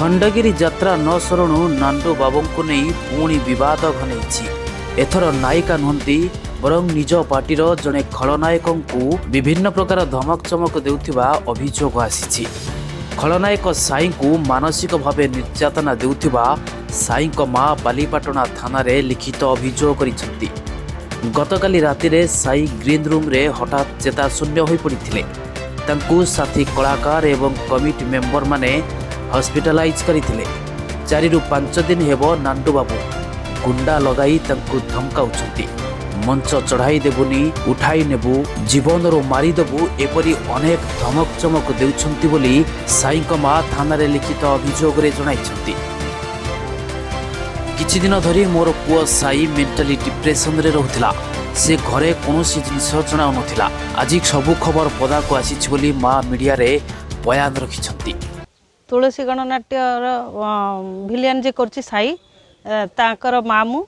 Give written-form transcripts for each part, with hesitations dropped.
खंडगिरी यात्रा न सरणु नांडू बाबू को नहीं पुणी विवाद घनई। एथर नायिका नुहति बरं निज पार्टीर जड़े खलनायक विभिन्न प्रकार धमक चमक देउथिबा अभियोग आसी। खलनायक साई को मानसिक भाव निर्यातना देउथिबा साई मां बालीपाटना थाना लिखित अभियोग करिसेंती। गतकाली रातिरे साई ग्रीन रूम रे हठात चेताशून्य हो पड़ते। तांकु साथी कलाकार एवं कमिटी मेंबर माने हॉस्पिटलाइज करथिले। 4 ରୁ 5 दिन हेबो नांडू बाबू गुंडा लगाई तांकु धमकाउछंती। मंच चढ़ाई देबुनी, उठाई नेबु, जीवन रो मारिदेबु, एपरी अनेक धमक चमक देउछंती बोली साईक मां थाना रे लिखित अभियोग रे जणाइछंती। किछि दिन धरी मोर पुओ साई मेंटली डिप्रेशन रे रहुथिला। से घरे कोनोसी जिनिस जणाउ नथिला। आज सबु खबर पदा को आसीछि बोली मां मीडिया रे बयान रखिछंती। तुलसी गणनाट्य भिलियन जे करछि साई ताकर मामू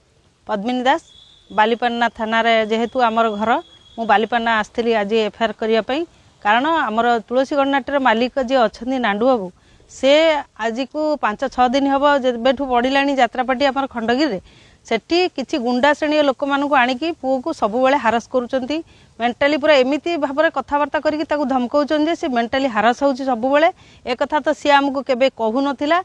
पद्मिनी दास बालीपाटना थाना रे जेहेतु आमर घर मु बालीपाटना आस्थली आज एफआईआर करिया पई। कारण आमर तुलसी गणनाट्यर मालिक जे अछंती नांडू बाबू से आज को 5-6 दिन हबो जेबेठू पड़िलानी यात्रापाटी आमर खंडगिरी सेठी किछि गुंडा श्रेणी लोक मानू आनिकी पुओ को सब बेले हारास करूचंती। मेंटली पूरा एमिति भाबरे कथावार्ता करिकी ताकू धमकाउचन जे से मेंटली हारास होउची सब बेले। ए कथा तो सी हमको केबे कहू नथिला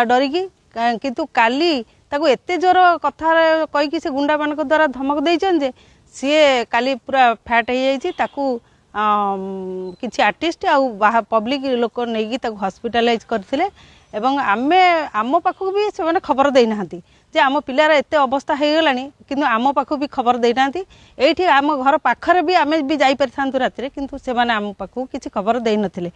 डरिकी, किंतु काली ताकू एते जोर कथा कहिकी से गुंडा मानक द्वारा धमक देइचन जे सी काली पूरा फैट हो जाइछि। ताकू किछि आर्टिस्ट आ पब्लिक लोक नेकी ताकू हॉस्पिटलाइज करथिले एवं आम पाखु भी से खबर देना जे आम पिलार एते अवस्था हो गलानी, किंतु आम पाखु भी खबर देना। एठी आम घर पाखरे भी आमे भी जाई परिथांतु रात्रि, किंतु से माने आम पाखु किछि खबर देई नथिले।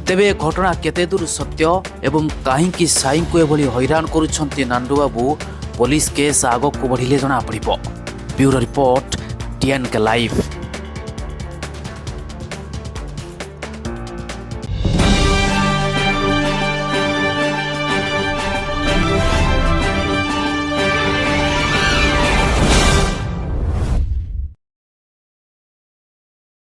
तेबे घटना केते दूर सत्य एवं काहींकी साई को एभली हैरान करूछंती नांडू बाबू, पुलिस केस आगो को बढ़िले जना पड़िबो। Bureau report, TNK live.